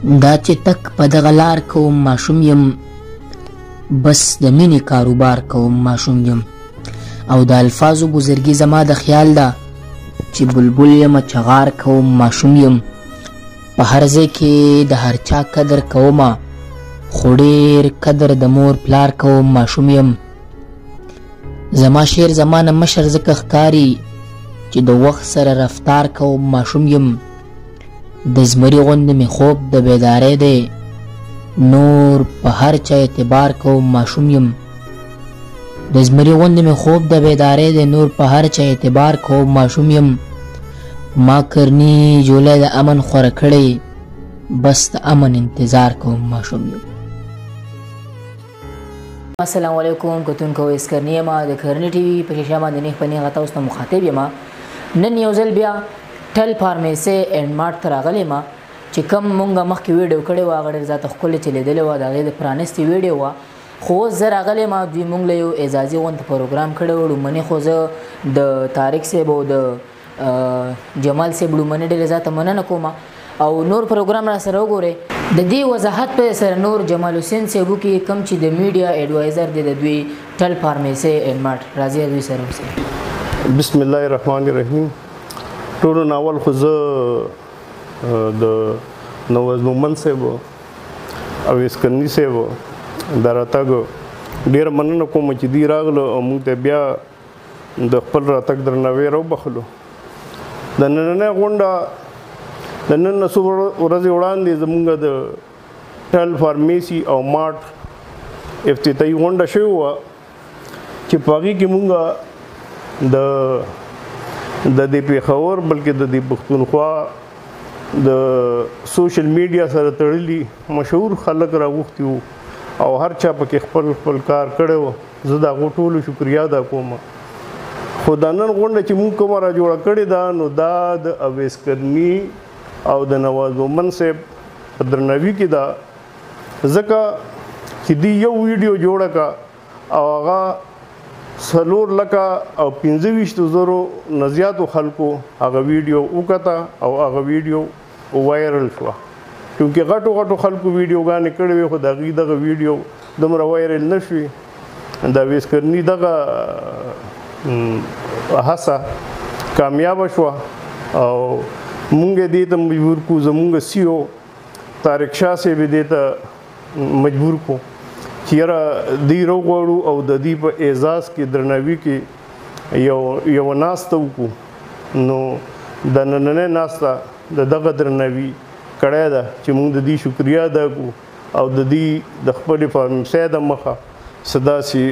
دا چې تک په دغه لار کوم ماشوم یم، بس د مینې کاروبار کوم ماشوم یم. او د الفاظو بزرګي زما د خیال ده چې بلبل یم چغار کوم ماشوم یم. په هر ځای کې د هر چا قدر کومه، خو ډېر قدر د مور پلار کوم ماشوم یم. زما شعر زما نه مشر ځکه ښکاري چې د وخت سره رفتار کوم ماشوم یم. د زمري غوندې مې خوب د بیدارۍ دی، نور په هر چا اعتبار کوم ماشوم یم. د زمري غوندې مې خوب د بیدارۍ دی، نور په هر چا اعتبار کوم ماشوم یم. ما کرني جولی د امن خوره کړی، بس د امن انتظار کوم ماشوم یم. السلام علیکم کتونکو، اسکرنی یم د کرني ټي وي په شیشه باندې نیغ په نیغه تاسو ته مخاطب یم. نن یو ځل بیا ټل فارمیسي اینډ مارټ ته راغلی یم چې کوم مونږ مخکې ویډیو کړی وه، هغه ډېر زیاته ښکلې چلیدلې وه، د هغې د پرانیستې ویډیو وه. خو اوس زه راغلی یم، دوی مونږ له یو اعزازي غونډې پروګرام کړی و. لومړني خو زه د طارق صاحب او د جمال صاحب لومړني ډېرې زیاته مننه کوم، او نور پروګرام را سره وګورئ. د دې وضاحت په سره نور جمال حسین صاحب کې کوم چې د میډیا ایډوایزر دی د دوی ټل فارمیسي اینډ مارټ، راځي دوی سره اوسئ. بسم الله الرحمن الرحیم. ټولو ناول خو زه د نواز مومن صاحب او اسکرني صاحب د راتګ ډېره مننه کوم چې دوی راغله او موږ ته بیا د خپل راتګ درناوی راوبخلو. د نننۍ غونډه د نن نه څو ورځې وړاندې زموږ د ټل فارمیسي او مارټ افتتاحي غونډه شوې وه چې په هغې کې موږ د دې پېښور بلکې د دې پښتونخوا د سوشل میډیا سره تړلي مشهور خلک راغوښتي وو او هر چا پکې خپل خپل کار کړی و. زه د هغو ټولو شکریا ادا کوم. خو دا نن غونډه چې موږ کومه را جوړه کړې ده، نو دا د اویس کرني او د نواز مومن صاحب په درناوي کې ده، ځکه چې دوی یو ویډیو جوړه کړه او هغه 4 لکه او 25,000 نه زیاتو خلکو هغه ویډیو وکته او هغه ویډیو وایرل شوه. چونکې غټو غټو خلکو ویډیوګانې کړې وې، خو د هغوی دغه ویډیو دومره وایرل نه شوې. د اویس کرني دغه هڅه کامیابه شوه او مونږ دې ته مجبور کو، زمونږ سی او طارق شاه صاحب دې ته مجبور کو چې یاره دوی راوغواړو او د دوی په اعزاز کې درناوي کې یو ناسته وکړو. نو د نننۍ ناسته د دغه درناوي کړی ده چې مونږ د دوی شکریا ادا کړو او د دوی د خپلې فارمیسۍ د مخه څه داسې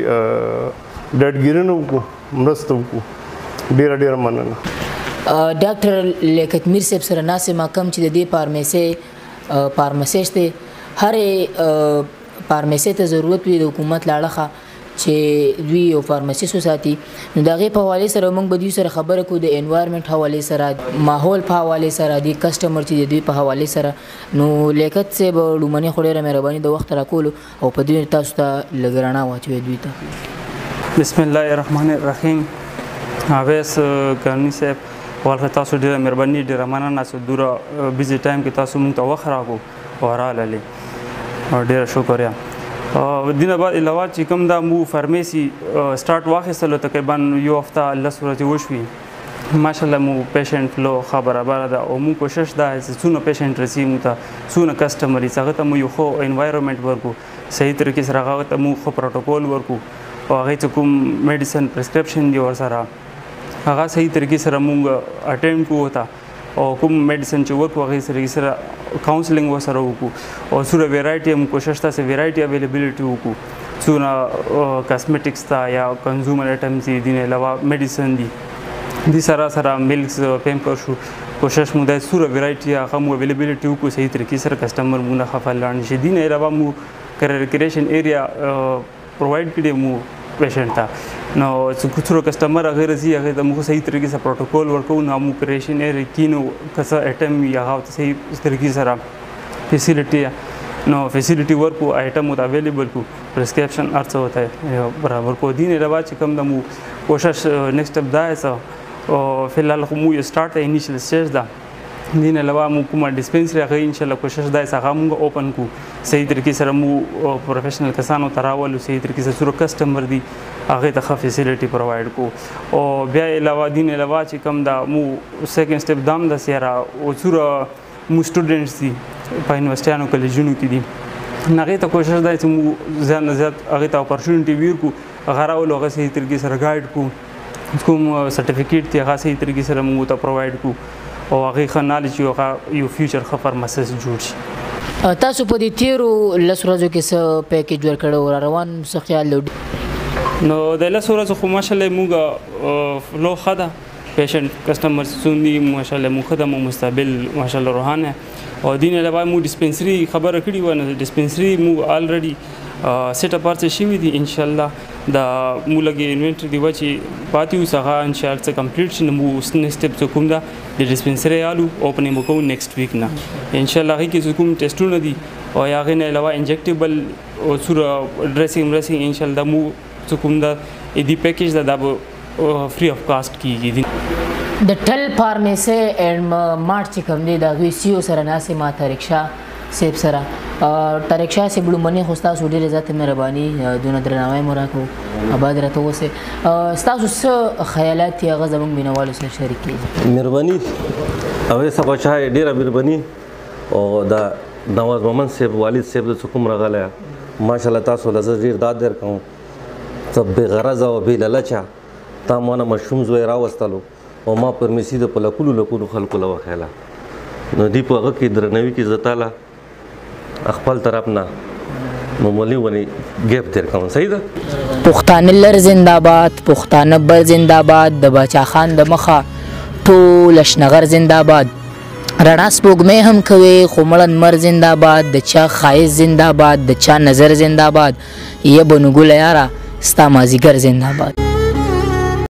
ډاډګیرنه وکړو، مرسته وکړو. ډېره ډېره مننه. ډاکټر لیاقت میر صاحب سره ناست یم، کوم چې د دې فارمسیسټ دی، هرې فارمیسۍ ته ضرورت وي د حکومت له اړخه چې دوی یو فارمسیست وساتي. نو د هغې په حوالې سره موږ به دوی سره خبره کوو، د انوایرمنټ حوالې سره، ماحول په حوالې سره، د کسټمر چې د دوی په حوالې سره. نو لیاقت صاحب لومړني خو ډېره مهرباني د وخت راکولو او په دې تاسو ته لږ رڼا واچوئ دوی ته. بسم الله الرحمن الرحیم. اویس کرني صاحب ولکه تاسو ډېره مهرباني، ډېره مننه چې دومره بیزي ټایم کې تاسو موږ ته وخت راکړو او راغللې، ډېره شکریه. دې نه بعد علاوه چې کوم دا مو فارمیسي سټارټ واخیستلو تقریبا یو هفته 10 ورځې وشوي. ماشاءالله مو پیشنټ فلو ښه برابره ده او موږ کوشش ده چې څونه پیشنټ رسي موږ ته، څونه کسټمر رسي، هغه ته مو یو ښه انوایرمنټ ورکړو، صحیح طریقې سره هغه ته مو ښه پروټوکول ورکړو او هغې چې کوم میډیسن پرسکرپشن دی ورسره هغه صحیح طریقې سره مونږ اټینډ کوو ته او کوم میډیسن چې ورکړو هغې سره کاونسلنګ ورسره وکړو او څومره ویرایټي موږ کوشش ته چې ویرایټي اویلیبلیټي وکړو، څومره کاسمیټکس ته یا کنزومر ایټمز دي، دې نه علاوه میډیسن دي، دې سره سره ملکس پیمپر شو، کوشش مو دا څومره ویرایټي هغه مو اویلیبلیټي وکړو صحیح طریقې سره کسټمر مو نه خفه لاړ نه شي. دې نه علاوه مو ریکریشن ایریا پرووایډ کړی مو پیشنټ ته. نو څومره کسټمر هغې راځي هغې ته موږ صحیح طریقې سره پروټوکول ورکوو، نو موږ کریشن ایریا کینو که څه ایټم وي هغه صحیح طریقې سره فیسیلیټي نو فیسیلیټي ورکو، ایټم ورته اویلیبل کړو، پرسکرپشن هر څه ورته برابر کړو. دې نه علاوه چې کوم د مو کوشش نیکسټ سټپ دا دی فی الحال خو مو یو سټارټ دی، انیشیل سټیج ده دین علاوه مو کومه ډسپنسري هغه ان شاء الله کوشش دای هغه موږ اوپن کو صحیح طریقې سره مو پروفیشنل کسانو تراول صحیح طریقې سره سره کسٹمر دی هغه ته فیسیلیټي پرووایډ کو او بیا علاوه دین علاوه چې کوم دا مو سیکنډ سټپ دام د سیاره او سره مو سټوډنټس دي په یونیورسيټانو کالجونو کې دي هغه ته کوشش دای چې مو زیات نه زیات هغه ته اپورچونټي ورکو هغه راول هغه صحیح طریقې سره ګایډ کو کوم سرټیفیکیټ دی هغه صحیح طریقې سره مو ته پرووایډ کو او هغه خنالج یو فیوچر خفر مسس جوړ شي. تاسو په دې تیرو لس ورځو کې څه پیکیج ورکړو روان څه خیال لرئ؟ نو د لس ورځو خو ماشاءالله موږ فلو ښه ده پیشنټ کسټمر څومره ماشاءالله مو ښه ده مو مستقبل ماشاءالله روحانه او دین علاوه مو ډسپنسري خبره کړې و نه ډسپنسري مو الریډي سیټ اپ پارڅ شوی دي ان شاء الله دا مو لګي انوینټری دی چې پاتې وسغه ان شاء الله کمپلیټ شنه مو سټپ کوم دا د ډسپنسري آلو اوپننګ وکړو نیکسټ ویک نه ان شاء الله کې کوم ټیسټونه دي او هغه نه علاوه انجیکټیبل او سره ډریسینګ ان شاء الله مو کوم دا دی پیکیج دا فری اف کاست کیږي د ټل فارمیسي اند مارچ کوم دی دا وی سی او سره ناسه ما تاریخشا سیب سره تاریخشا سی بلو منی خو تاسو ډیره ذات مهرباني دونه درناوی مراکو آباد راته وسه تاسو څه خیالات یې غزه موږ مینوالو سره شریک کړئ. مهرباني او سبا چا ډیره مهرباني او دا نواز محمد صاحب والد صاحب د حکم راغله ماشاءالله تاسو لزر ډیر داد در کوم ته به غرض او به لالچا تا مونږه مشروم زوی راوستلو او ما پرمیسي د پلکولو لکو خلکو لو خیاله نو دی په هغه کې درنوي کې زتاله خپل طرف نه معمولی ونی گیپ در کوم صحیح ده. پښتانه لر زنده‌باد پښتانه بر زنده‌باد د باچا خان د مخه ټول شنغر زنده‌باد رڼا سپوږمۍ هم کوي خو مړن مر زنده‌باد د چا خایز زنده‌باد د چا نظر زنده‌باد یه بنګول یاره ستا مازیګر زنده‌باد.